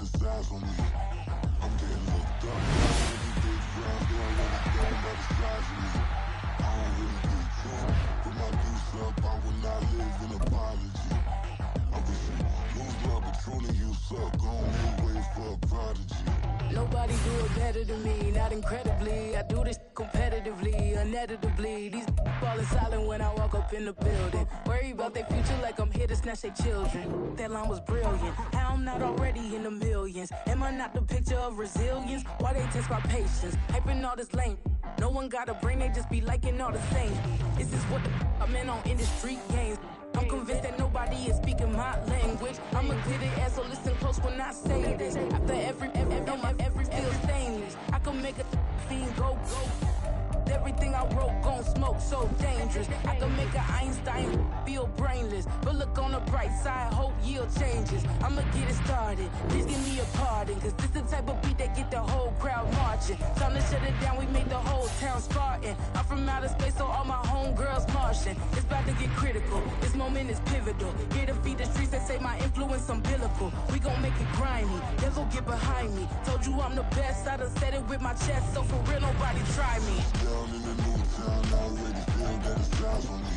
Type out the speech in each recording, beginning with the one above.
fantasize on me. I'm getting looked up now with these big round, they already gone by the size of me. I don't really get drunk, put my deuce up, I will not live in apology. I wish you lose love, but truly you suck, gon' make way for a prodigy. Nobody do it better than me, not incredibly. I do this competitively, uneditably. These falling silent when I walk up in the building. Worry about their future like I'm here to snatch their children. That line was brilliant. How I'm not already in the millions? Am I not the picture of resilience? Why they test my patience? Hyping all this lame. No one got a brain, they just be liking all the same. Is this what the I'm in on industry games? I'm convinced that nobody is speaking my language. I'm a good ass, so listen close when I say this. After every feel stainless, I can make a fiend go. Everything I wrote gon' smoke, so dangerous. I can make an Einstein feel brainless. But look on the bright side, hope yield changes. I'ma get it started, please give me a pardon. Cause this the type of beat that get the whole crowd marching. Time to shut it down, we made the whole town Spartan. I'm from outer space, so all my homegirls Martian. It's about to get critical, this moment is pivotal. Here to feed the streets that say my influence umbilical. We gon' make it grimy, then go get behind me. Told you I'm the best, I done said it with my chest. So for real, nobody try me. Down in the new town, I already feel that it's eyes on me.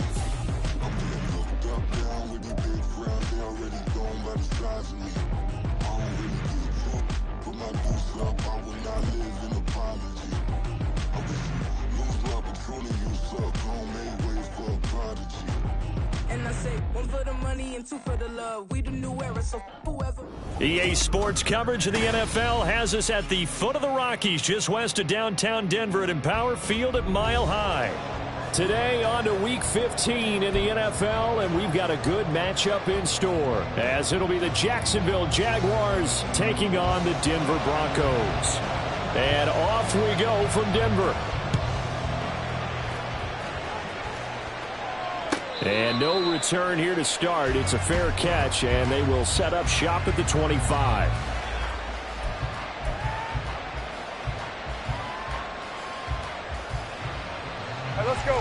I'm getting looked up down with these big round, they already gone by the size of me. I don't really get drunk, put my deuce up, I will not live in apology. I wish you lose love, but truly you suck, gon' make way for a prodigy. And I say, one for the money and two for the love. We the new era, so whoever. EA Sports coverage of the NFL has us at the foot of the Rockies, just west of downtown Denver at Empower Field at Mile High. Today on to Week 15 in the NFL, and we've got a good matchup in store, as it'll be the Jacksonville Jaguars taking on the Denver Broncos. And off we go from Denver. And no return here to start. It's a fair catch, and they will set up shop at the 25. All right, let's go.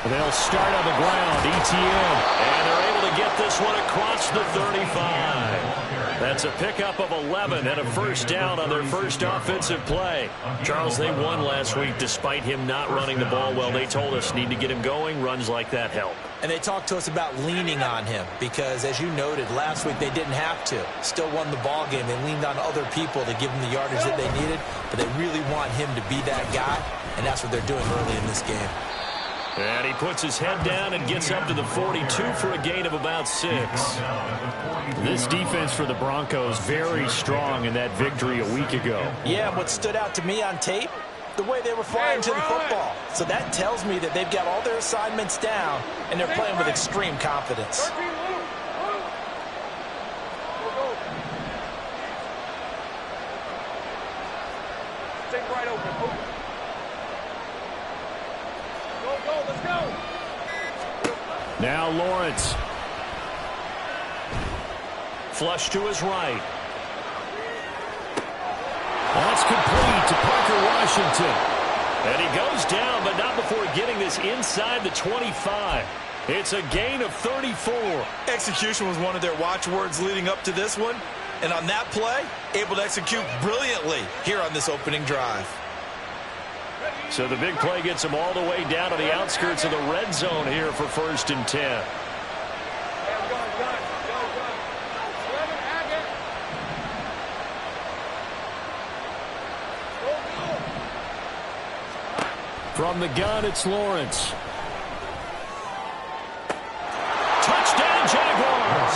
They'll start on the ground, ETN, and they're able to get this one across the 35. That's a pickup of 11 and a first down on their first offensive play. Charles, they won last week despite him not running the ball well. They told us need to get him going. Runs like that help. And they talked to us about leaning on him because, as you noted, last week they didn't have to. Still won the ball game. They leaned on other people to give them the yardage that they needed, but they really want him to be that guy, and that's what they're doing early in this game. And he puts his head down and gets up to the 42 for a gain of about 6. This defense for the Broncos very strong in that victory a week ago. Yeah, what stood out to me on tape, the way they were flying to the football. So that tells me that they've got all their assignments down, and they're playing with extreme confidence. Stay right open. Let's go. Now Lawrence. Flush to his right. That's complete to Parker Washington. And he goes down, but not before getting this inside the 25. It's a gain of 34. Execution was one of their watchwords leading up to this one. And on that play, able to execute brilliantly here on this opening drive. So the big play gets them all the way down to the outskirts of the red zone here for 1st and 10. From the gun, it's Lawrence. Touchdown, Jaguars!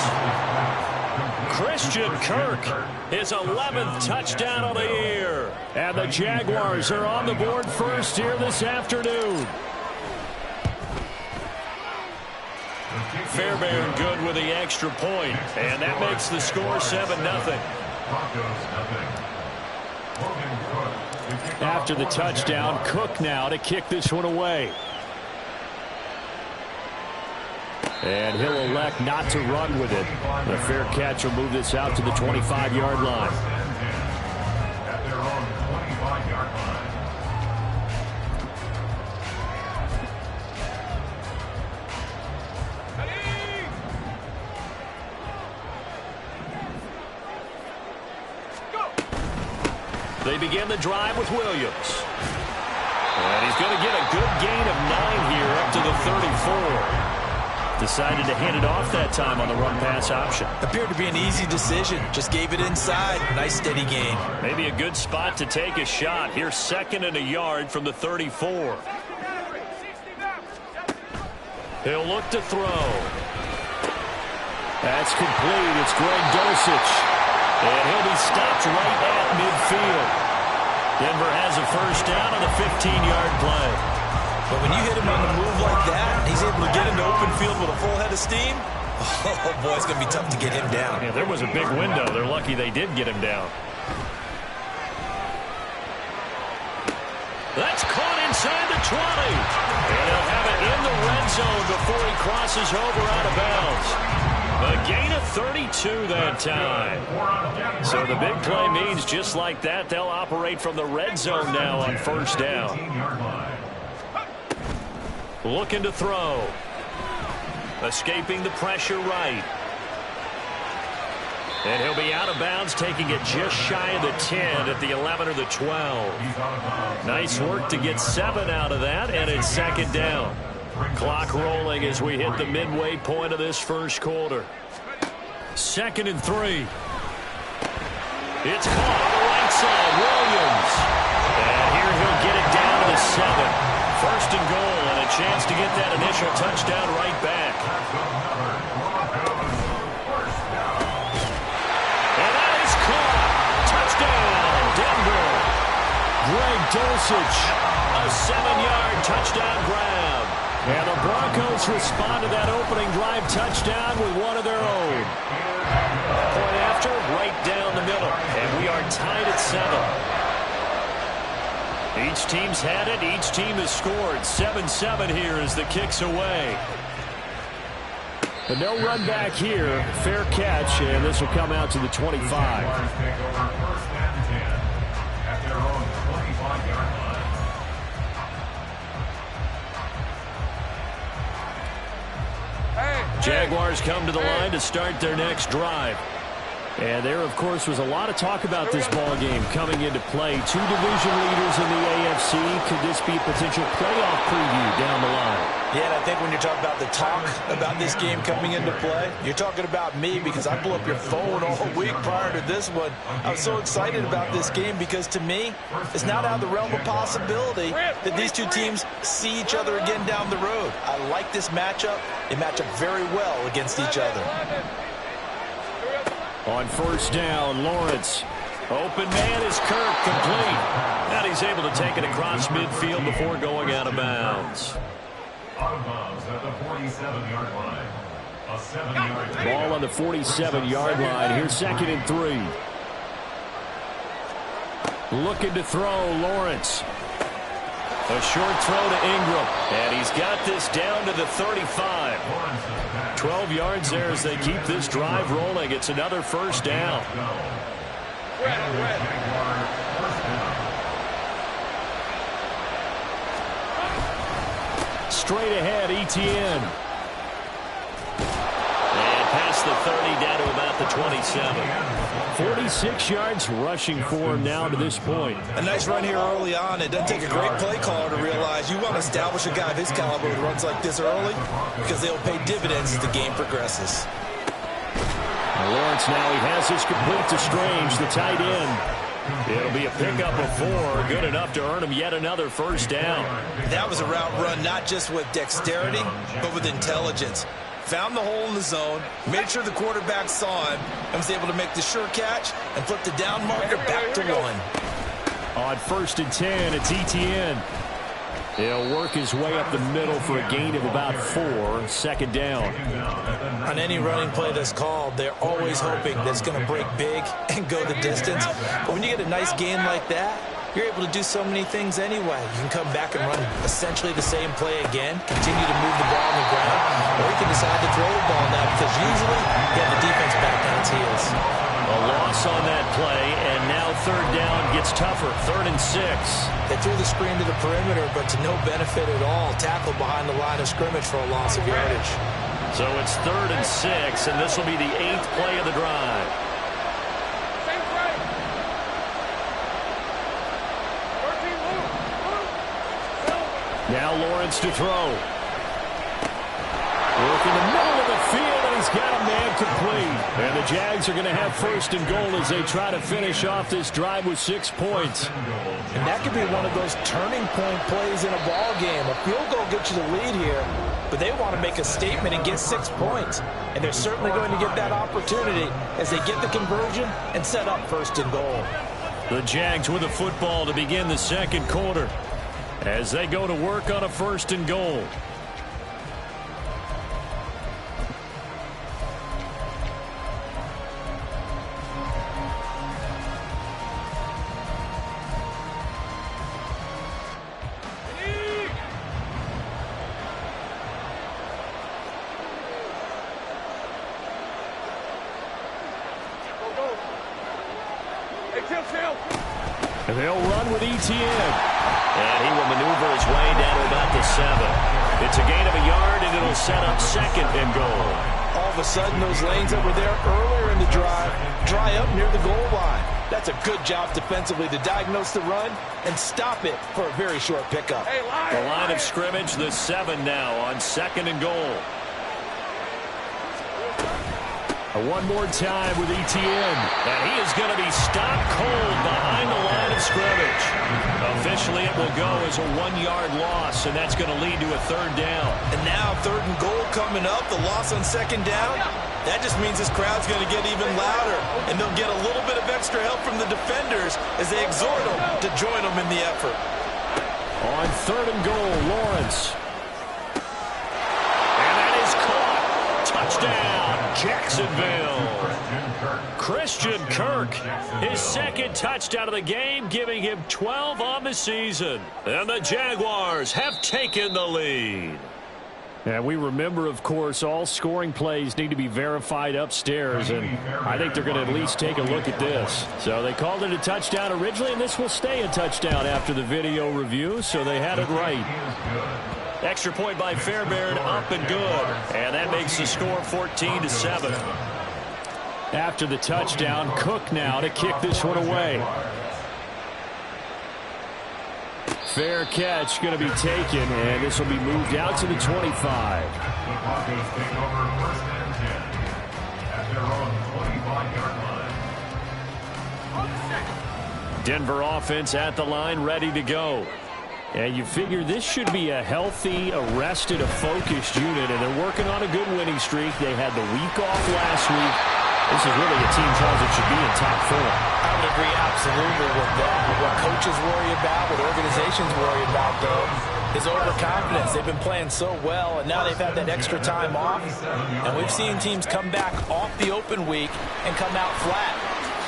Christian Kirk, his 11th touchdown of the year. And the Jaguars are on the board first here this afternoon. Fairbairn good with the extra point, and that makes the score 7-0. After the touchdown, Cook now to kick this one away. And he'll elect not to run with it. The fair catch will move this out to the 25-yard line. They begin the drive with Williams. And he's going to get a good gain of 9 here up to the 34. Decided to hand it off that time on the run-pass option. Appeared to be an easy decision. Just gave it inside. Nice steady gain. Maybe a good spot to take a shot. Here's 2nd and a yard from the 34. He'll look to throw. That's complete. It's Greg Dulcich. And he'll be stopped right at midfield. Denver has a first down on a 15-yard play. But when you hit him on the move like that, he's able to get into open field with a full head of steam. Oh, boy, it's going to be tough to get him down. Yeah, there was a big window. They're lucky they did get him down. That's caught inside the 20. And they'll have it in the red zone before he crosses over out of bounds. A gain of 32 that time. So the big play means just like that, they'll operate from the red zone now on first down. Looking to throw. Escaping the pressure right. And he'll be out of bounds, taking it just shy of the 10 at the 11 or the 12. Nice work to get 7 out of that, and it's 2nd down. Clock rolling as we hit the midway point of this first quarter. 2nd and 3. It's caught on the right side. Williams. And here he'll get it down to the 7. 1st and goal, and a chance to get that initial touchdown right back. And that is caught. Touchdown, Denver. Greg Dulcich, a 7-yard touchdown grab. And the Broncos respond to that opening drive touchdown with one of their own. Point after, right down the middle. And we are tied at 7. Each team's had it. Each team has scored. 7-7 here as the kick's away. But no run back here. Fair catch, and this will come out to the 25. Jaguars come to the line to start their next drive. And there, of course, was a lot of talk about this ball game coming into play. 2 division leaders in the AFC. Could this be a potential playoff preview down the line? Yeah, and I think when you're talking about the talk about this game coming into play, you're talking about me because I blew up your phone all week prior to this one. I was so excited about this game because, to me, it's not out of the realm of possibility that these two teams see each other again down the road. I like this matchup. They match up very well against each other. On first down, Lawrence. Open man is Kirk, complete. And he's able to take it across midfield before going out of bounds. Out of bounds at the 47-yard line. A 7-yard gain. Ball on the 47-yard line. Here's 2nd and 3. Looking to throw, Lawrence. A short throw to Ingram. And he's got this down to the 35. 12 yards there as they keep this drive rolling. It's another first down. Straight ahead, Etienne. And past the 30, down to about the 27. 46 yards rushing for him now to this point. A nice run here early on. It doesn't take a great play caller to realize you want to establish a guy of his caliber who runs like this early because they'll pay dividends as the game progresses. Lawrence now, he has this complete to Strange, the tight end. It'll be a pickup of 4, good enough to earn him yet another first down. That was a route run not just with dexterity, but with intelligence. Found the hole in the zone, made sure the quarterback saw him, and was able to make the sure catch and flip the down marker back to 1. On 1st and 10, it's Etienne. He'll work his way up the middle for a gain of about 4, 2nd down. On any running play that's called, they're always hoping that it's going to break big and go the distance. But when you get a nice gain like that, you're able to do so many things anyway. You can come back and run essentially the same play again, continue to move the ball on the ground, or you can decide to throw the ball now because usually you have the defense back on its heels. A loss on that play, and now 3rd down gets tougher. 3rd and 6. They threw the screen to the perimeter, but to no benefit at all. Tackle behind the line of scrimmage for a loss of yardage. So it's 3rd and 6, and this will be the 8th play of the drive. Now Lawrence to throw. Work in the middle of the field, and he's got a man complete. And the Jags are going to have first and goal as they try to finish off this drive with 6 points. And that could be one of those turning point plays in a ball game. A field goal gets you the lead here, but they want to make a statement and get 6 points. And they're certainly going to get that opportunity as they get the conversion and set up first and goal. The Jags with the football to begin the second quarter as they go to work on a first and goal. And they'll run with ETN. And he will maneuver his way down to about the 7. It's a gain of a yard, and it'll set up second and goal. All of a sudden, those lanes that were there earlier in the drive dry up near the goal line. That's a good job defensively to diagnose the run and stop it for a very short pickup. The line of scrimmage, the 7 now on second and goal. One more time with ETN. And he is going to be stopped cold behind the line of scrimmage. Officially, it will go as a 1-yard loss, and that's going to lead to a third down. And now third and goal coming up, the loss on second down. That just means this crowd's going to get even louder, and they'll get a little bit of extra help from the defenders as they exhort them to join them in the effort. On third and goal, Lawrence. And that is caught. Touchdown, Jacksonville. Christian Kirk, his second touchdown of the game, giving him 12 on the season. And the Jaguars have taken the lead. And we remember, of course, all scoring plays need to be verified upstairs, and I think they're going to at least take a look at this. So they called it a touchdown originally, and this will stay a touchdown after the video review, so they had it right. Extra point by Fairbairn, up and good. And that makes the score 14-7. After the touchdown, Cook now to kick this one away. Fair catch going to be taken, and this will be moved out to the 25. The Broncos take over first and 10 at their own 25-yard line. Denver offense at the line, ready to go. And you figure this should be a healthy, arrested, a focused unit, and they're working on a good winning streak. They had the week off last week. This is really a team Charles that should be in top 4. I would agree absolutely with that. What coaches worry about, what organizations worry about, though, is overconfidence. They've been playing so well, and now they've had that extra time off. And we've seen teams come back off the open week and come out flat.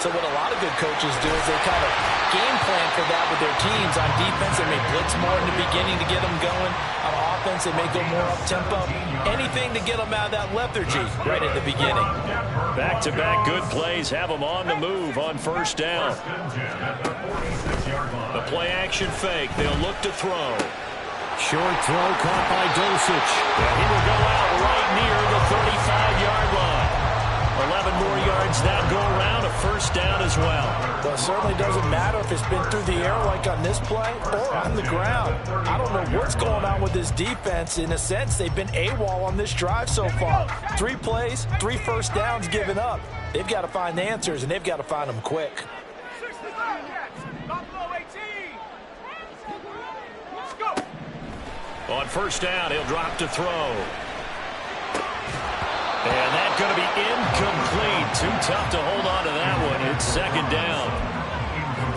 So what a lot of good coaches do is they kind of game plan for that with their teams. On defense, they may blitz more in the beginning to get them going. On offense, they may go more up-tempo. Anything to get them out of that lethargy right at the beginning. Back-to-back good plays have them on the move on first down. The play-action fake. They'll look to throw. Short throw caught by Dosich. And he will go out right near the 35-yard line. 11 more yards that go around, a first down as well. Well, it certainly doesn't matter if it's been through the air like on this play or on the ground. I don't know what's going on with this defense. In a sense, they've been AWOL on this drive so far. 3 plays, 3 first downs given up. They've got to find the answers, and they've got to find them quick. On first down, he'll drop to throw. And that's going to be incomplete. Too tough to hold on to that one. It's second down.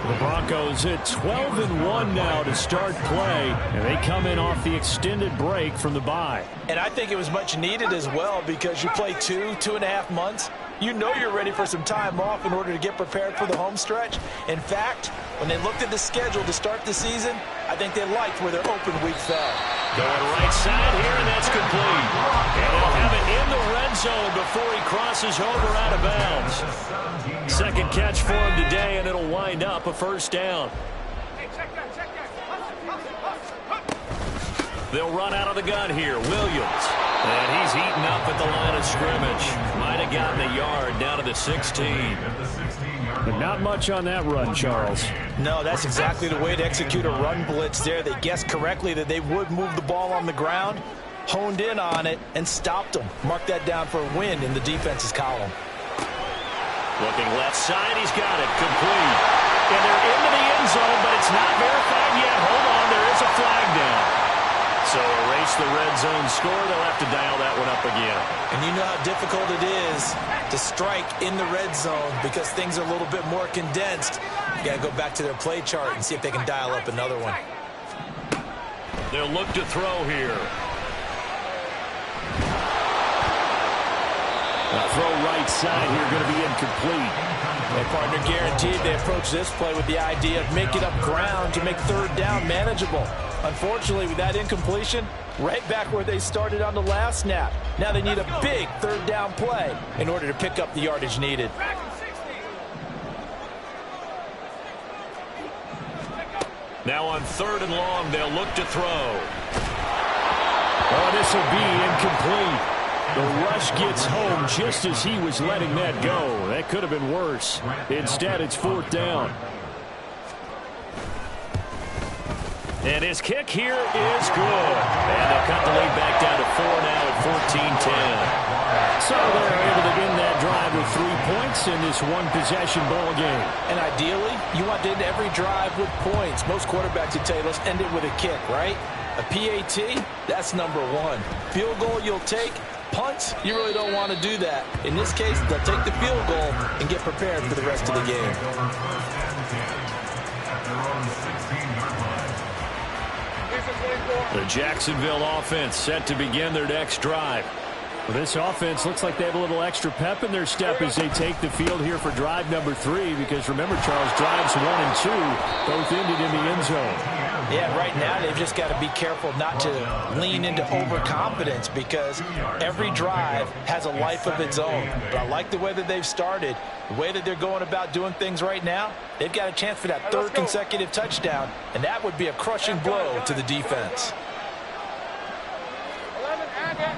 The Broncos at 12-1 now to start play. And they come in off the extended break from the bye. And I think it was much needed as well because you play 2.5 months. You know you're ready for some time off in order to get prepared for the home stretch. In fact, when they looked at the schedule to start the season, I think they liked where their open week fell. Going right side here, and that's complete. And they'll have it in the red zone before he crosses over out of bounds. Second catch for him today, and it'll wind up a first down. They'll run out of the gun here. Williams. And he's eaten up at the line of scrimmage. Might have gotten a yard down to the 16. But not much on that run, Charles. No, that's exactly the way to execute a run blitz there. They guessed correctly that they would move the ball on the ground, honed in on it, and stopped them. Mark that down for a win in the defense's column. Looking left side, he's got it. Complete. And they're into the end zone, but it's not verified yet. Hold on, there is a flag down. So erase the red zone score. They'll have to dial that one up again. And you know how difficult it is to strike in the red zone because things are a little bit more condensed. You got to go back to their play chart and see if they can dial up another one. They'll look to throw here. Throw right side here, going to be incomplete. Their partner guaranteed they approach this play with the idea of making up ground to make third down manageable. Unfortunately, with that incompletion, right back where they started on the last snap. Now they need a big third down play in order to pick up the yardage needed. Now on 3rd and long, they'll look to throw. Oh, this will be incomplete. The rush gets home just as he was letting that go. That could have been worse. Instead, it's 4th down. And his kick here is good. And they'll cut the lead back down to 4 now at 14-10. So they're able to end that drive with 3 points in this one-possession ball game. And ideally, you want to end every drive with points. Most quarterbacks would tell you, let's end it with a kick, right? A PAT, that's number 1. Field goal you'll take. Punts, you really don't want to do that. In this case, they'll take the field goal and get prepared for the rest of the game. The Jacksonville offense set to begin their next drive. Well, this offense looks like they have a little extra pep in their step as they take the field here for drive number 3. Because remember, Charles, drives 1 and 2 both ended in the end zone. Yeah, right now they've just got to be careful not to lean into overconfidence because every drive has a life of its own. But I like the way that they've started, the way that they're going about doing things right now. They've got a chance for that 3rd consecutive touchdown, and that would be a crushing blow to the defense. 11 and it.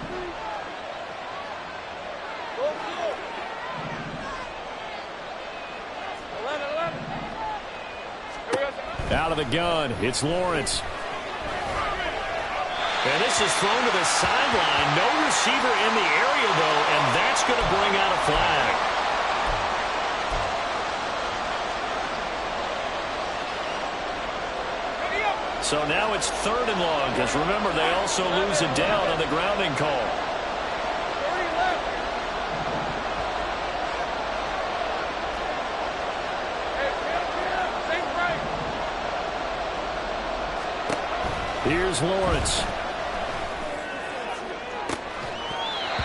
Out of the gun, it's Lawrence. And this is thrown to the sideline. No receiver in the area, though, and that's going to bring out a flag. So now it's 3rd and long, because remember, they also lose it down on the grounding call. Here's Lawrence.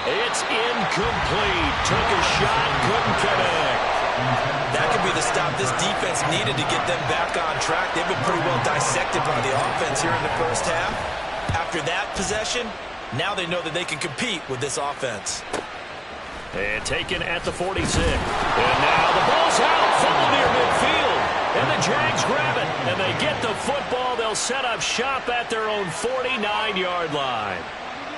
It's incomplete. Took a shot, couldn't connect. That could be the stop this defense needed to get them back on track. They've been pretty well dissected by the offense here in the first half. After that possession, now they know that they can compete with this offense. And taken at the 46. And now the ball's out, full near midfield. And the Jags grab it, and they get the football. They'll set up shop at their own 49-yard line.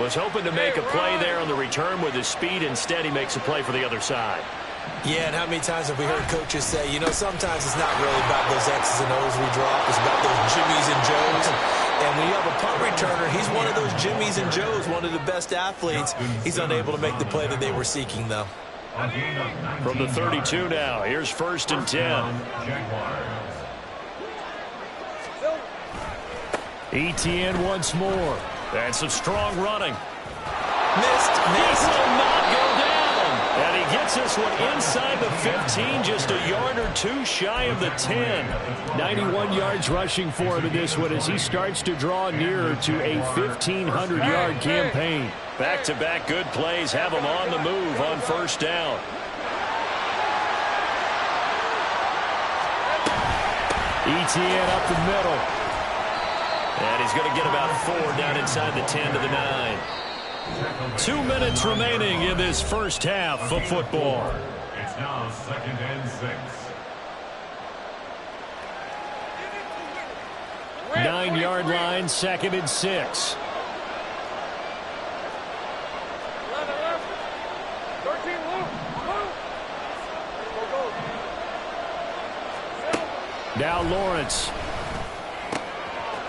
Was hoping to make a play there on the return with his speed. Instead, he makes a play for the other side. Yeah, and how many times have we heard coaches say, you know, sometimes it's not really about those X's and O's we drop. It's about those Jimmies and Joes. And when you have a punt returner, he's one of those Jimmies and Joes, one of the best athletes. He's unable to make the play that they were seeking, though. From the 32 now, here's 1st and 10. ETN once more. That's some strong running. Missed. He will not go down. And he gets this one inside the 15, just a yard or 2 shy of the 10. 91 yards rushing for him in this one as he starts to draw nearer to a 1,500-yard campaign. Back-to-back good plays have him on the move on 1st down. ETN up the middle. And he's going to get about 4 down inside the 10 to the 9. 2 minutes remaining in this first half of football. It's now 2nd and 6. 9-yard line, 2nd and 6. 11, 13, Luke. Now Lawrence.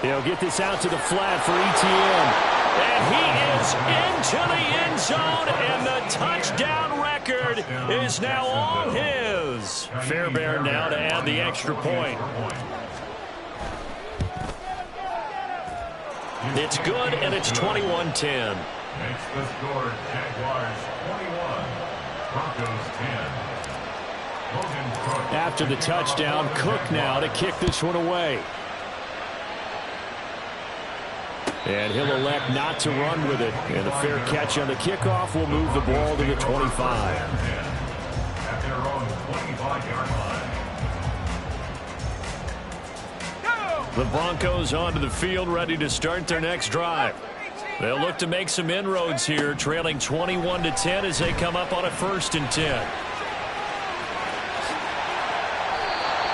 He'll get this out to the flat for ETN. And he is into the end zone, and the touchdown record is now all his. Fairbairn now to add the extra point. It's good, and it's 21-10. Makes the score Jaguars 21, Broncos 10. After the touchdown, Cook now to kick this one away. And he'll elect not to run with it. And the fair catch on the kickoff will move the ball to the 25. At their own 25-yard line. The Broncos onto the field, ready to start their next drive. They'll look to make some inroads here, trailing 21-10 as they come up on a 1st and 10.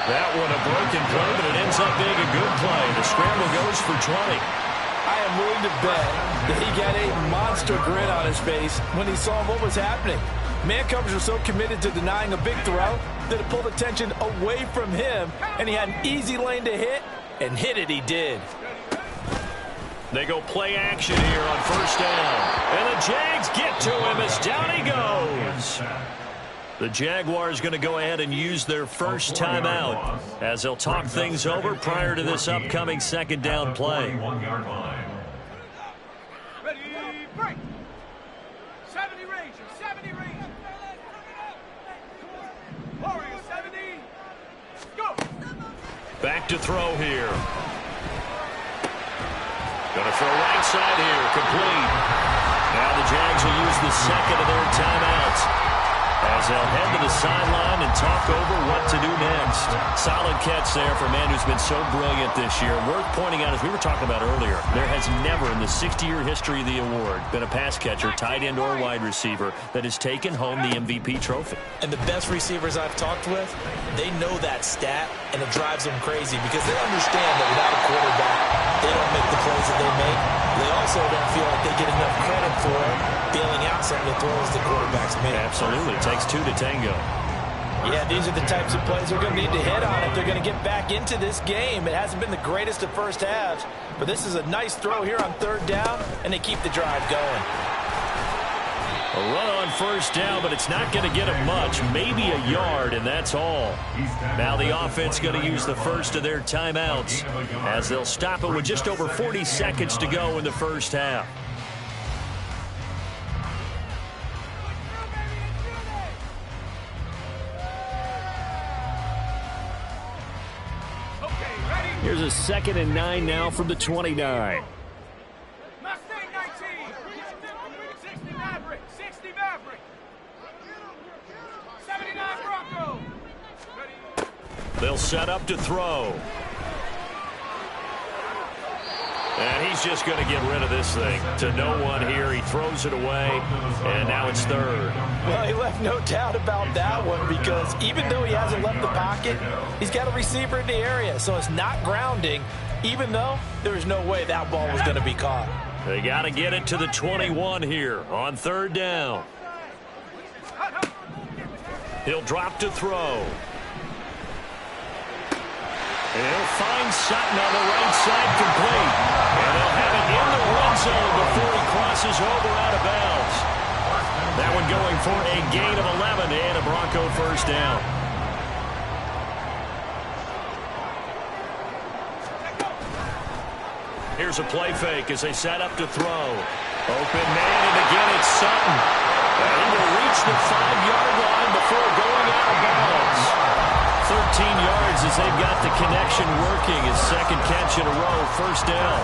That one a broken play, but it ends up being a good play. The scramble goes for 20. I am willing to bet that he got a monster grin on his face when he saw what was happening. Mancovers were so committed to denying a big throw that it pulled attention away from him, and he had an easy lane to hit, and hit it he did. They go play action here on 1st down. And the Jags get to him as down he goes. The Jaguars going to go ahead and use their first timeout as they'll talk things over prior to this upcoming 2nd down play. Ready, break. 70 Rangers, 70 Rangers. Warriors, 70. Go. Back to throw here. Going to throw right side here, complete. Now the Jags will use the 2nd of their timeouts as they'll head to the sideline and talk over what to do next. Solid catch there for a man who's been so brilliant this year. Worth pointing out, as we were talking about earlier, there has never in the 60-year history of the award been a pass catcher, tight end or wide receiver that has taken home the MVP trophy. And the best receivers I've talked with, they know that stat, and it drives them crazy because they understand that without a quarterback, they don't make the plays that they make. They also don't feel like they get enough credit for bailing out some of the throws the quarterbacks make. Absolutely. It takes 2 to tango. Yeah, these are the types of plays they're going to need to hit on if they're going to get back into this game. It hasn't been the greatest of first halves, but this is a nice throw here on 3rd down, and they keep the drive going. A run on 1st down, but it's not going to get them much. Maybe a yard, and that's all. Now the offense going to use the first of their timeouts as they'll stop it with just over 40 seconds to go in the first half. Here's a 2nd and 9 now from the 29. Mustang 19. 60 Maverick. 60 Maverick. 79 Bronco. Ready. They'll set up to throw. And he's just going to get rid of this thing to no one here. He throws it away, and now it's 3rd. Well, he left no doubt about that one because even though he hasn't left the pocket, he's got a receiver in the area, so it's not grounding, even though there's no way that ball was going to be caught. They got to get it to the 21 here on 3rd down. He'll drop to throw. And he'll find Sutton on the right side complete. And they'll have it in the red zone before he crosses over out of bounds. That one going for a gain of 11 and a Bronco 1st down. Here's a play fake as they set up to throw. Open man, and again it's Sutton. And he will reach the 5-yard line before going out of bounds. 13 yards as they've got the connection working. His 2nd catch in a row, 1st down.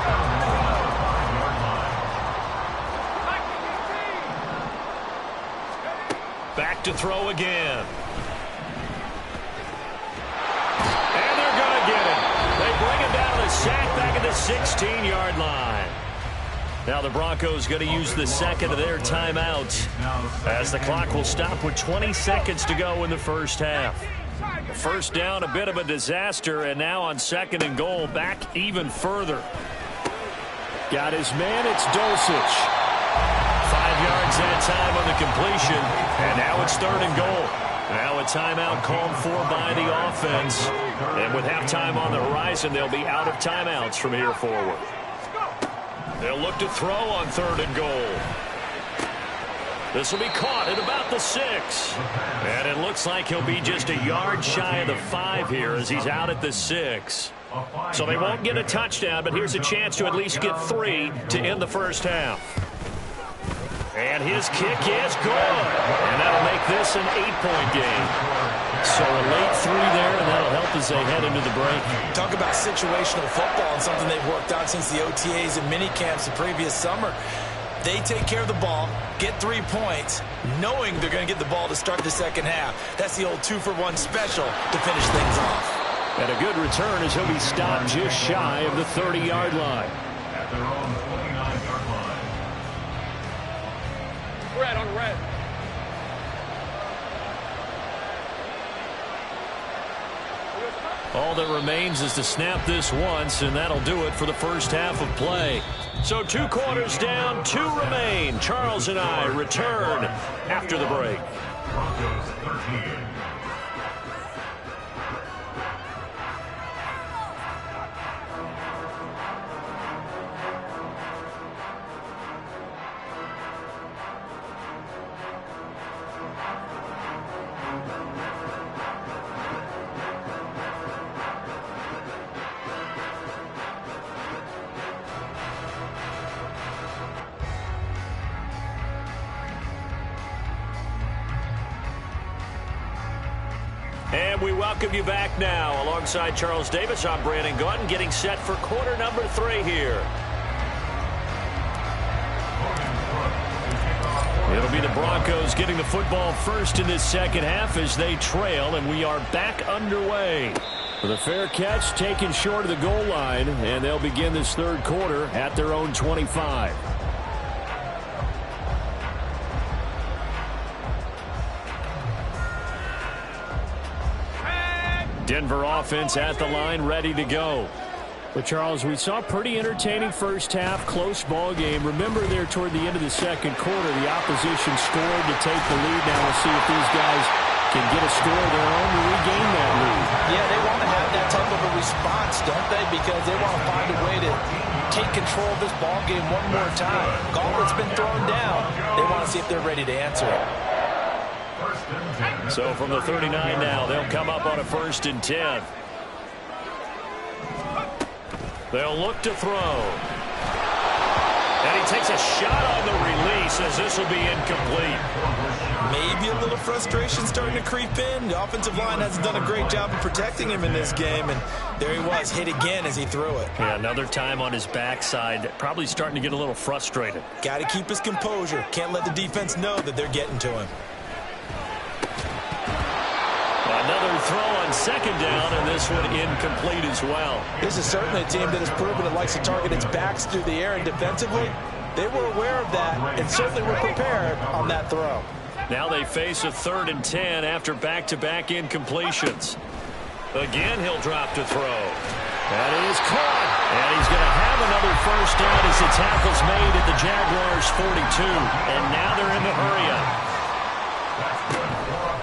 Back to throw again. And they're going to get it. They bring it down to the sack back at the 16-yard line. Now the Broncos going to use the 2nd of their timeouts as the clock will stop with 20 seconds to go in the first half. 1st down, a bit of a disaster, and now on 2nd and goal, back even further. Got his man, it's Dulcich. 5 yards that time on the completion, and now it's 3rd and goal. Now a timeout called for by the offense. And with halftime on the horizon, they'll be out of timeouts from here forward. They'll look to throw on 3rd and goal. This will be caught at about the 6. And it looks like he'll be just a yard shy of the 5 here as he's out at the 6. So they won't get a touchdown, but here's a chance to at least get 3 to end the first half. And his kick is good. And that'll make this an 8-point game. So a late 3 there, and that'll help as they head into the break. Talk about situational football and something they've worked on since the OTAs and mini camps the previous summer. They take care of the ball, get 3 points, knowing they're going to get the ball to start the second half. That's the old 2-for-1 special to finish things off. And a good return as he'll be stopped just shy of the 30-yard line. At their own 29-yard line. Red on red. All that remains is to snap this once, and that'll do it for the first half of play. So 2 quarters down, 2 remain. Charles and I return after the break. Broncos 13. And we welcome you back now. Alongside Charles Davis, I'm Brandon Gaudin, getting set for quarter number 3 here. It'll be the Broncos getting the football first in this second half as they trail, and we are back underway. With a fair catch taken short of the goal line, and they'll begin this third quarter at their own 25. Denver offense at the line, ready to go. But, Charles, we saw a pretty entertaining first half, close ball game. Remember there toward the end of the second quarter, the opposition scored to take the lead. Now we'll see if these guys can get a score of their own to regain that lead. Yeah, they want to have that type of a response, don't they? Because they want to find a way to take control of this ball game one more time. Gauntlet's been thrown down. They want to see if they're ready to answer it. So from the 39 now, they'll come up on a 1st and 10. They'll look to throw. And he takes a shot on the release as this will be incomplete. Maybe a little frustration starting to creep in. The offensive line hasn't done a great job of protecting him in this game, and there he was, hit again as he threw it. Yeah, another time on his backside, probably starting to get a little frustrated. Got to keep his composure. Can't let the defense know that they're getting to him. Another throw on 2nd down, and this one incomplete as well. This is certainly a team that has proven it likes to target its backs through the air, and defensively, they were aware of that and certainly were prepared on that throw. Now they face a 3rd and 10 after back-to-back incompletions. Again, he'll drop to throw. That is caught. And he's going to have another first down as the tackle's made at the Jaguars' 42. And now they're in the hurry-up.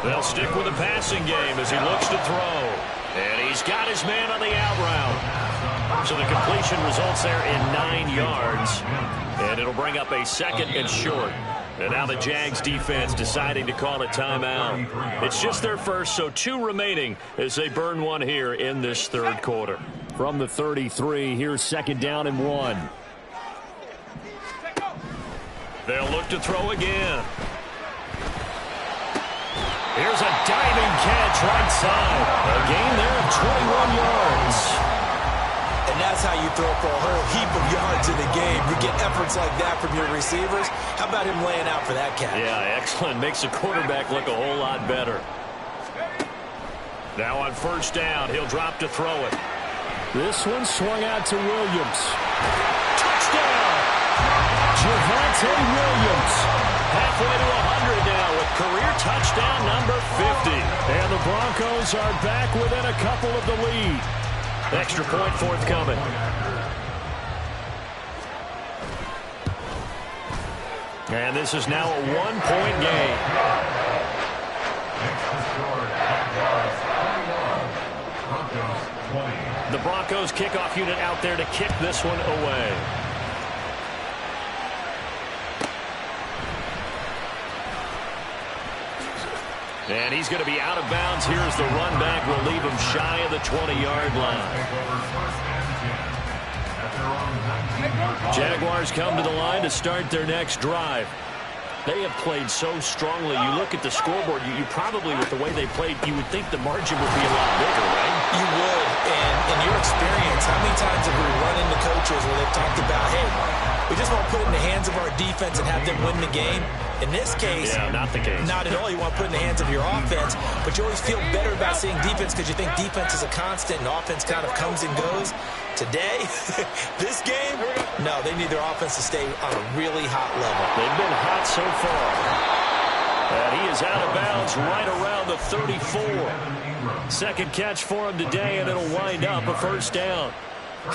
They'll stick with the passing game as he looks to throw. And he's got his man on the out route. So the completion results there in 9 yards. And it'll bring up a 2nd and short. And now the Jags defense deciding to call a timeout. It's just their first, so 2 remaining as they burn one here in this third quarter. From the 33, here's 2nd down and 1. They'll look to throw again. Here's a diving catch right side. A gain there of 21 yards. And that's how you throw for a whole heap of yards in the game. You get efforts like that from your receivers. How about him laying out for that catch? Yeah, excellent. Makes the quarterback look a whole lot better. Now on 1st down, he'll drop to throw it. This one swung out to Williams. Touchdown! Javonte Williams. Halfway to 100 now with career touchdown number 50. And the Broncos are back within a couple of the lead. Extra point forthcoming. And this is now a 1-point game. Broncos kickoff unit out there to kick this one away. And he's going to be out of bounds. Here's the run back. Will leave him shy of the 20-yard line. Jaguars come to the line to start their next drive. They have played so strongly. You look at the scoreboard, you probably, with the way they played, you would think the margin would be a lot bigger, right? You would. And in your experience, how many times have we run into coaches where they've talked about, hey, we just want to put it in the hands of our defense and have them win the game? In this case, not the case. Not at all. You want to put it in the hands of your offense, but you always feel better about seeing defense because you think defense is a constant and offense kind of comes and goes. Today, this game, no, they need their offense to stay on a really hot level. They've been hot so far. And he is out of bounds right around the 34. Second catch for him today, and it'll wind up a first down.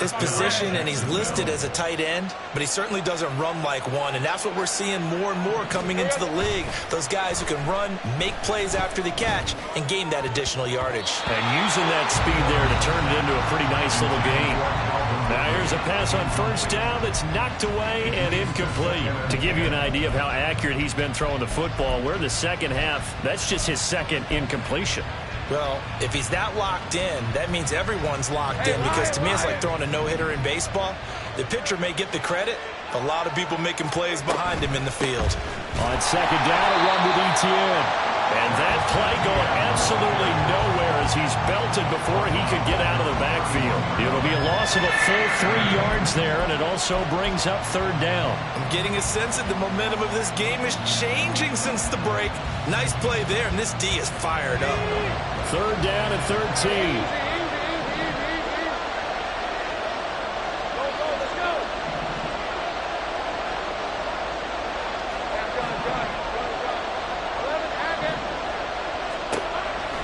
His position, and he's listed as a tight end, but he certainly doesn't run like one, and that's what we're seeing more and more coming into the league. Those guys who can run, make plays after the catch, and gain that additional yardage. And using that speed there to turn it into a pretty nice little gain. Now here's a pass on first down that's knocked away and incomplete. To give you an idea of how accurate he's been throwing the football, we're in the second half. That's just his second incompletion. Well, if he's that locked in, that means everyone's locked in, because to me it's like throwing a no-hitter in baseball. The pitcher may get the credit, a lot of people making plays behind him in the field. On second down, a run with ETN. And that play going absolutely nowhere as he's belted before he could get out of the backfield. It'll be a loss of a full 3 yards there, and it also brings up third down. I'm getting a sense that the momentum of this game is changing since the break. Nice play there, and this D is fired up. Third down and 13.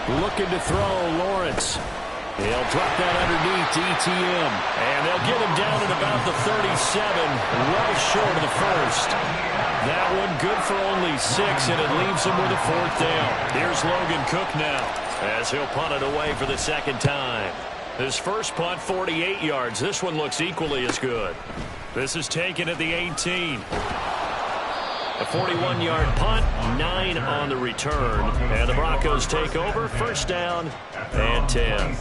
Looking to throw, Lawrence. He'll drop that underneath to ETN. And they'll get him down at about the 37, well short of the first. That one good for only 6, and it leaves him with a fourth down. Here's Logan Cook now, as he'll punt it away for the second time. His first punt, 48 yards. This one looks equally as good. This is taken at the 18. A 41-yard punt, 9 on the return. And the Broncos take over, first down and 10.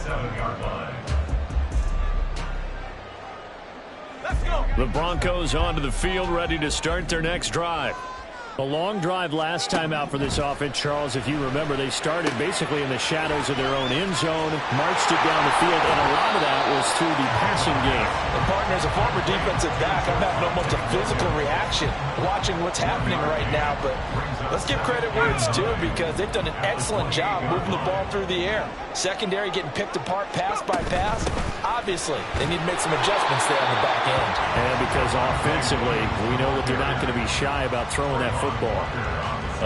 The Broncos onto the field, ready to start their next drive. A long drive last time out for this offense, Charles. If you remember, they started basically in the shadows of their own end zone, marched it down the field, and a lot of that was through the passing game. And partner, as a former defensive back, I'm having almost a physical reaction watching what's happening right now. But let's give credit where it's due, because they've done an excellent job moving the ball through the air. Secondary getting picked apart pass by pass. Obviously, they need to make some adjustments there on the back end. And because offensively, we know that they're not going to be shy about throwing that football.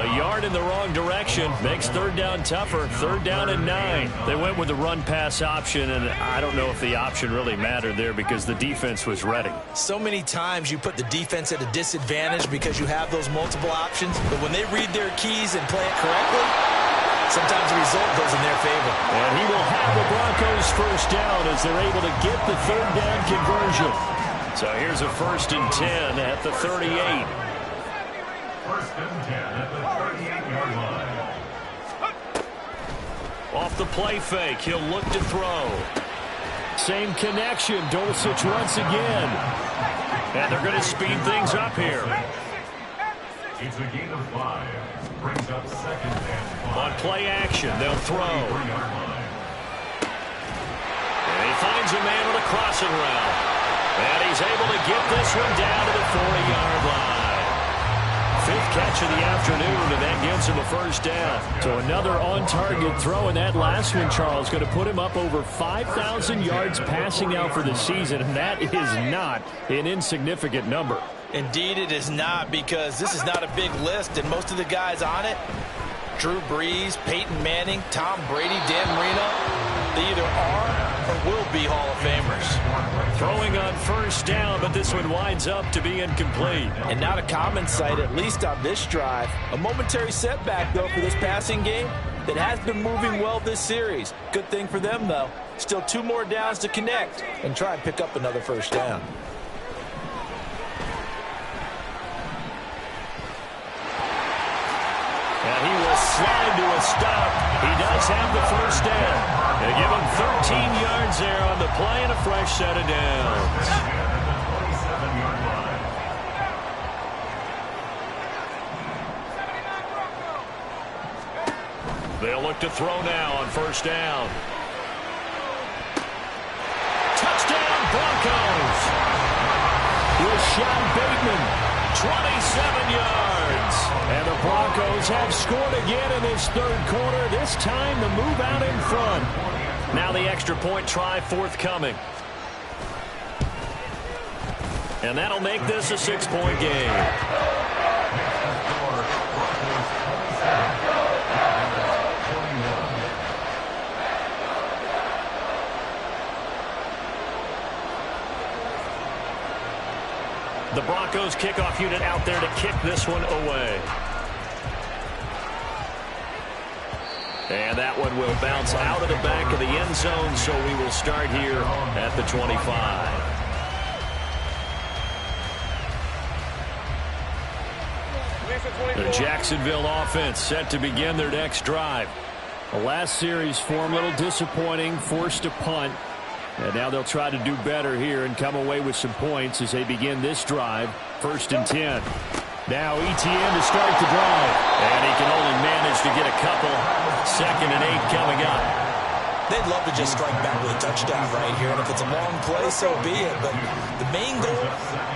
A yard in the wrong direction makes third down tougher. Third down and 9. They went with the run-pass option, and I don't know if the option really mattered there because the defense was ready. So many times you put the defense at a disadvantage because you have those multiple options, but when they read their keys and play it correctly, sometimes the result goes in their favor. And he will have the Broncos first down as they're able to get the third down conversion. So here's a 1st and 10 at the 38. 1st and 10 at the 38-yard line. Off the play fake, he'll look to throw. Same connection, Dulcich once again. And they're going to speed things up here. It's a gain of 5. Brings up 2nd and 5. On play action, they'll throw. And he finds a man with a crossing route. And he's able to get this one down to the 40-yard line. 5th catch of the afternoon, and that gets him a first down. So another on-target throw, and that last one, Charles, going to put him up over 5,000 yards passing out for the season, and that is not an insignificant number. Indeed it is not, because this is not a big list, and most of the guys on it, Drew Brees, Peyton Manning, Tom Brady, Dan Marino, they either are or will be Hall of Famers. Throwing on first down, but this one winds up to be incomplete. And not a common sight, at least on this drive. A momentary setback, though, for this passing game. that has been moving well this series. Good thing for them, though. Still 2 more downs to connect and try and pick up another first down. And he will slide to a stop. He does have the first down. They give him 13 yards there on the play and a fresh set of downs. They'll look to throw now on first down. Touchdown, Broncos. Rashad Bateman, 27 yards. And the Broncos have scored again in this third quarter. This time the move out in front. Now the extra point try forthcoming. And that'll make this a 6-point game. The Broncos kickoff unit out there to kick this one away. And that one will bounce out of the back of the end zone, so we will start here at the 25. The Jacksonville offense set to begin their next drive. The last series for them a little disappointing, forced a punt. And now they'll try to do better here and come away with some points as they begin this drive. 1st and 10. Now ETN to start the drive. And he can only manage to get a couple. 2nd and 8 coming up. They'd love to just strike back with a touchdown right here. And if it's a long play, so be it. But the main goal,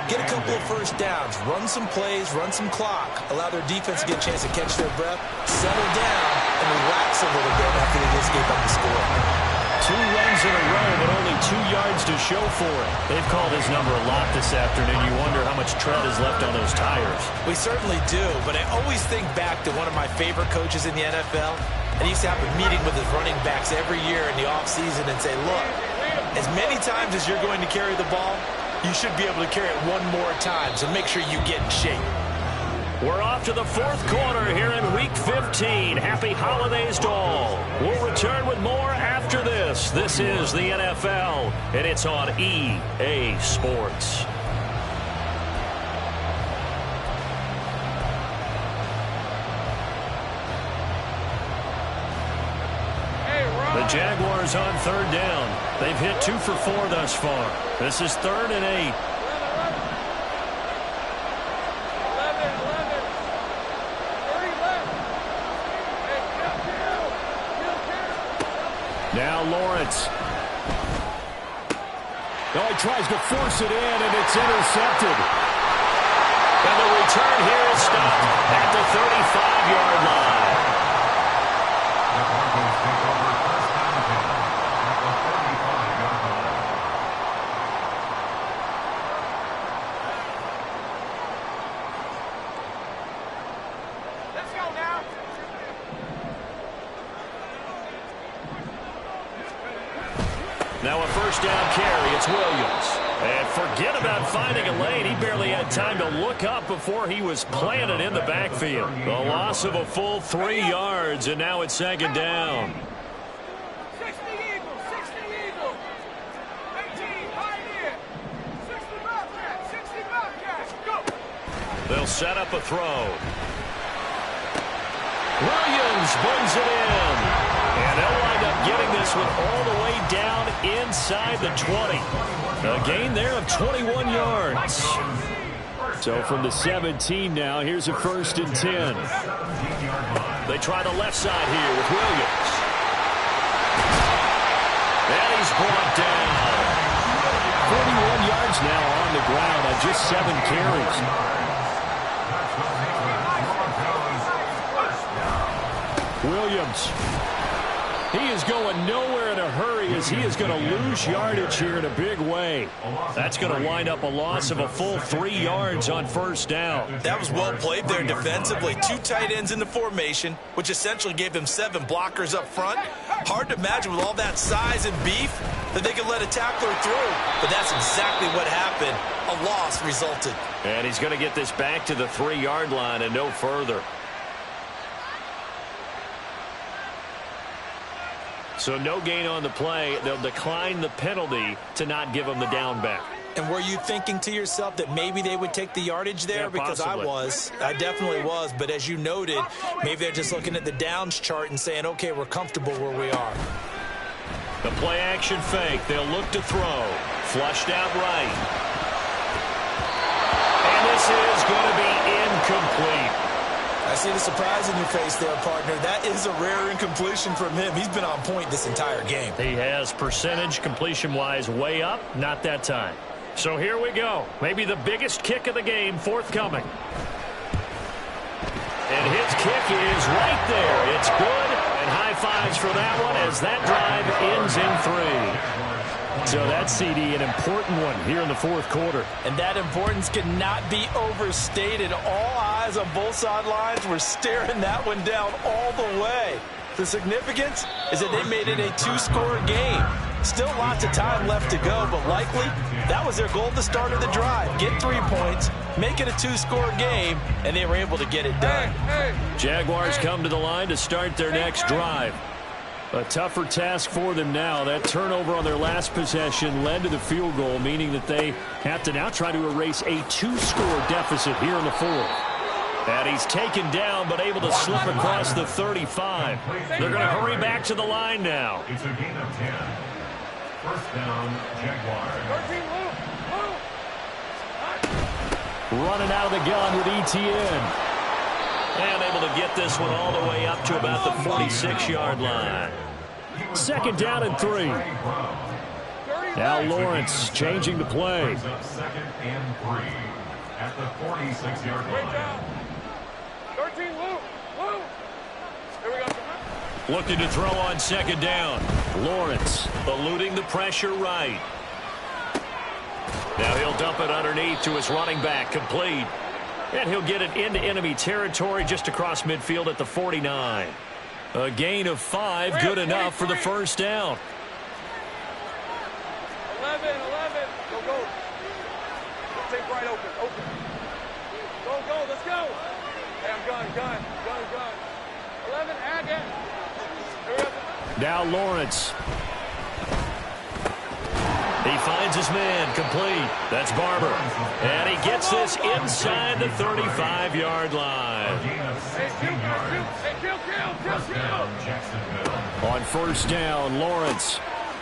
get a couple of first downs. Run some plays, run some clock. Allow their defense to get a chance to catch their breath. Settle down and relax a little bit after they just gave up the score. 2 runs in a row, but only 2 yards to show for it. They've called his number a lot this afternoon. You wonder how much tread is left on those tires. We certainly do, but I always think back to one of my favorite coaches in the NFL. And he used to have a meeting with his running backs every year in the offseason and say, look, as many times as you're going to carry the ball, you should be able to carry it 1 more time, so make sure you get in shape. We're off to the 4th quarter here in Week 15. Happy holidays to all. We'll return with more after this. This is the NFL, and it's on EA Sports. The Jaguars on 3rd down. They've hit 2 for 4 thus far. This is 3rd and 8. Now Lawrence. Oh, he tries to force it in, and it's intercepted. And the return here is stopped at the 35-yard line. The Broncos take over 1st down 10 at the 35-yard line. Let's go now. Now a 1st down carry. It's Williams. And forget about finding a lane. He barely had time to look up before he was planted in the backfield. The loss of a full 3 yards, and now it's 2nd down. 60 Eagles, 60 Eagles. 18, Pioneer. 60 Bobcats, 60 Bobcats. Go. They'll set up a throw. Williams brings it in. And they'll wind up getting this one all the way down inside the 20. A gain there of 21 yards. So from the 17 now, here's a 1st and 10. They try the left side here with Williams. And he's brought down. 41 yards now on the ground on just 7 carries. Williams. He is going nowhere in a hurry as he is going to lose yardage here in a big way. That's going to wind up a loss of a full 3 yards on 1st down. That was well played there defensively. 2 tight ends in the formation, which essentially gave them 7 blockers up front. Hard to imagine with all that size and beef that they could let a tackler through. But that's exactly what happened. A loss resulted. And he's going to get this back to the 3-yard line and no further. So no gain on the play. They'll decline the penalty to not give them the down back. And were you thinking to yourself that maybe they would take the yardage there? Yeah, because possibly. I definitely was. But as you noted, maybe they're just looking at the downs chart and saying, okay, we're comfortable where we are. The play action fake. They'll look to throw. Flushed out right. And this is going to be incomplete. I see the surprise in your face there, partner. That is a rare incompletion from him. He's been on point this entire game. He has percentage completion-wise way up. Not that time. So here we go. Maybe the biggest kick of the game forthcoming. And his kick is right there. It's good. And high fives for that one as that drive ends in 3. So that CD, an important one here in the fourth quarter. And that importance cannot be overstated. All eyes on both sidelines were staring that one down all the way. The significance is that they made it a 2-score game. Still lots of time left to go, but likely that was their goal at the start of the drive. Get 3 points, make it a 2-score game, and they were able to get it done. Jaguars come to the line to start their next drive. A tougher task for them now. That turnover on their last possession led to the field goal, meaning that they have to now try to erase a 2-score deficit here in the fourth. And he's taken down, but able to slip across the 35. They're going to hurry back to the line now. It's a gain of 10. First down, Jaguars. Running out of the gun with ETN. And able to get this one all the way up to about the 46-yard line. Second down and 3. Now Lawrence changing the play. Second and 3 at the 46-yard line. 13, Lou. Here we go. Looking to throw on second down. Lawrence eluding the pressure right. Now he'll dump it underneath to his running back, complete. And he'll get it into enemy territory just across midfield at the 49. A gain of 5, good enough for the first down. 11. Go. Take right open. Go, let's go. Hey, I'm gun. 11, again. Hurry up. Now Lawrence. He finds his man, complete. That's Barber. And he gets this inside the 35-yard line. On first down, Lawrence.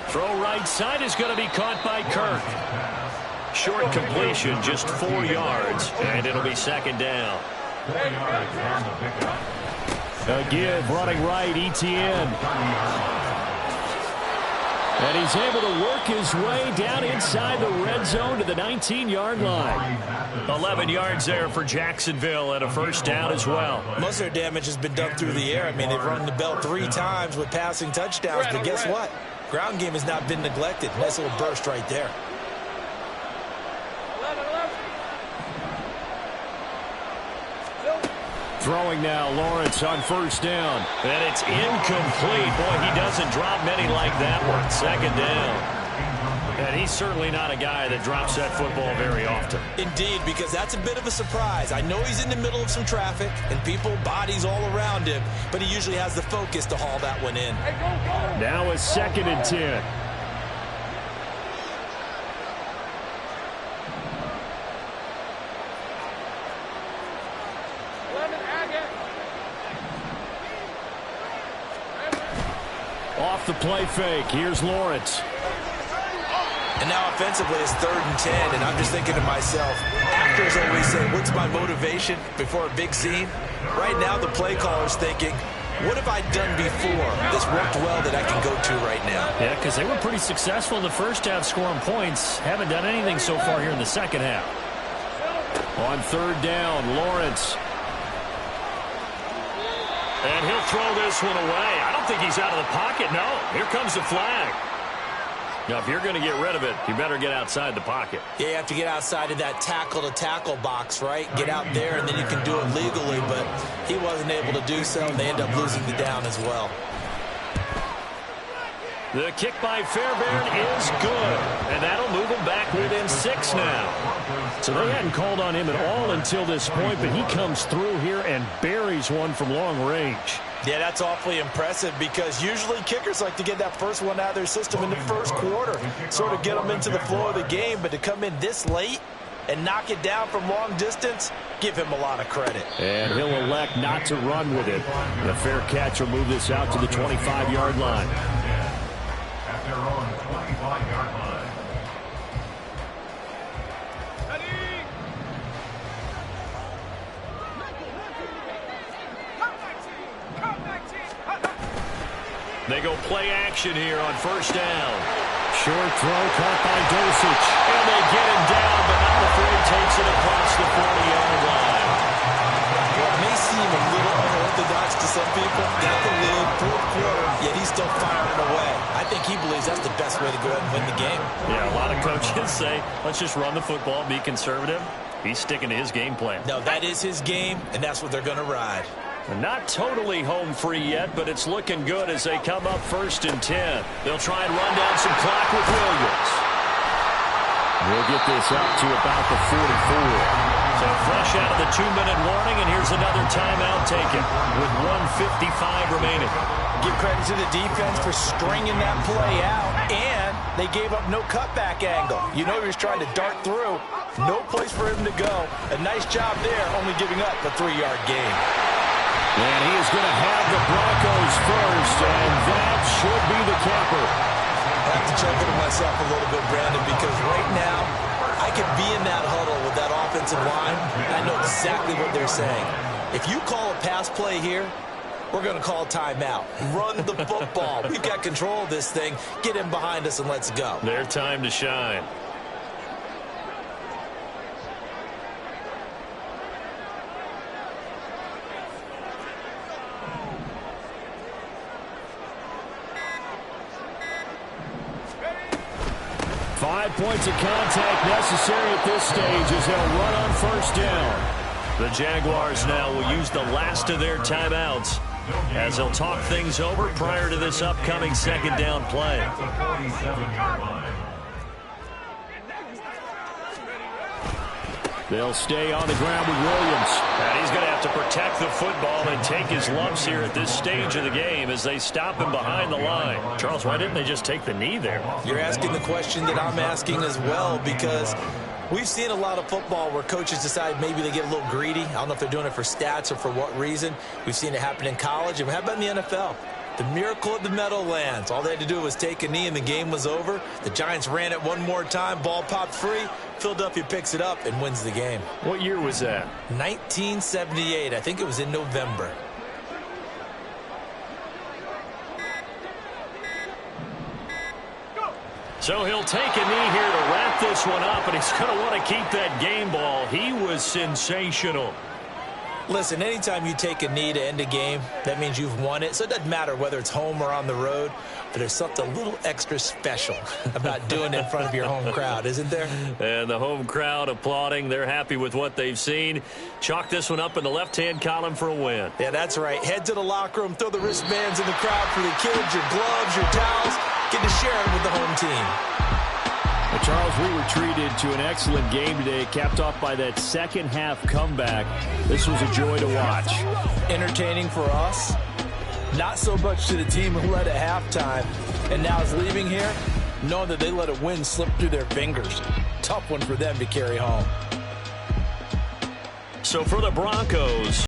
Throw right side is going to be caught by Kirk. Short completion, just 4 yards, and it'll be second down. A give, running right, ETN. And he's able to work his way down inside the red zone to the 19-yard line. 11 yards there for Jacksonville and a first down as well. Most of their damage has been done through the air. I mean, they've rung the bell 3 times with passing touchdowns, but guess what? Ground game has not been neglected. Nice little burst right there. 11. Throwing now, Lawrence on first down. And it's incomplete. Boy, he doesn't drop many like that one. Second down. And he's certainly not a guy that drops that football very often. Indeed, because that's a bit of a surprise. I know he's in the middle of some traffic and people, bodies all around him, but he usually has the focus to haul that one in. Now a second and 10. Off the play fake. Here's Lawrence. And now offensively it's 3rd and 10, and I'm just thinking to myself, actors always say, what's my motivation before a big scene? Right now the play caller's thinking, what have I done before? This worked well that I can go to right now. Yeah, because they were pretty successful in the first half scoring points. Haven't done anything so far here in the second half. On third down, Lawrence. And he'll throw this one away. I don't think he's out of the pocket. No, here comes the flag. Now, if you're going to get rid of it, you better get outside the pocket. Yeah, you have to get outside of that tackle-to-tackle box, right? Get out there, and then you can do it legally, but he wasn't able to do so, and they end up losing the down as well. The kick by Fairbairn is good, and that'll move him back within 6 now. So they hadn't called on him at all until this point, but he comes through here and buries one from long range. Yeah, that's awfully impressive because usually kickers like to get that first one out of their system in the first quarter, sort of get them into the flow of the game, but to come in this late and knock it down from long distance, give him a lot of credit. And he'll elect not to run with it. The fair catch will move this out to the 25-yard line. At their own 25-yard line. They go play action here on first down. Short throw caught by Dosich. And they get him down, but not before he takes it across the 40-yard line. Well, it may seem a little unorthodox to some people. Got the lead, fourth quarter, yet he's still firing away. I think he believes that's the best way to go ahead and win the game. Yeah, a lot of coaches say, let's just run the football, be conservative. He's sticking to his game plan. No, that is his game, and that's what they're going to ride. Not totally home free yet, but it's looking good as they come up 1st and 10. They'll try and run down some clock with Williams. We'll get this up to about the 44. So fresh out of the 2-minute warning, and here's another timeout taken with 1:55 remaining. Give credit to the defense for stringing that play out, and they gave up no cutback angle. You know he was trying to dart through. No place for him to go. A nice job there, only giving up a 3-yard gain. And he is going to have the Broncos first, and that should be the capper. I have to chuckle to myself a little bit, Brandon, because right now I could be in that huddle with that offensive line. I know exactly what they're saying. If you call a pass play here, we're going to call timeout. Run the football. We've got control of this thing. Get him behind us and let's go. Their time to shine. Five points of contact necessary at this stage as they'll run on first down. The Jaguars now will use the last of their timeouts as they'll talk things over prior to this upcoming second down play. At the 47-yard line. They'll stay on the ground with Williams. And he's going to have to protect the football and take his lumps here at this stage of the game as they stop him behind the line. Charles, why didn't they just take the knee there? You're asking the question that I'm asking as well, because we've seen a lot of football where coaches decide maybe they get a little greedy. I don't know if they're doing it for stats or for what reason. We've seen it happen in college. And how about in the NFL? The miracle of the Meadowlands. All they had to do was take a knee and the game was over. The Giants ran it one more time. Ball popped free. Philadelphia picks it up and wins the game. What year was that? 1978. I think it was in November. So he'll take a knee here to wrap this one up, and he's going to want to keep that game ball. He was sensational. Listen, anytime you take a knee to end a game, that means you've won it. So it doesn't matter whether it's home or on the road, but there's something a little extra special about doing it in front of your home crowd, isn't there? And the home crowd applauding. They're happy with what they've seen. Chalk this one up in the left-hand column for a win. Yeah, that's right. Head to the locker room, throw the wristbands in the crowd for the kids, your gloves, your towels. Get to share it with the home team. Well, Charles, we were treated to an excellent game today, capped off by that second-half comeback. This was a joy to watch. Entertaining for us, not so much to the team who led at halftime and now is leaving here, knowing that they let a win slip through their fingers. Tough one for them to carry home. So for the Broncos,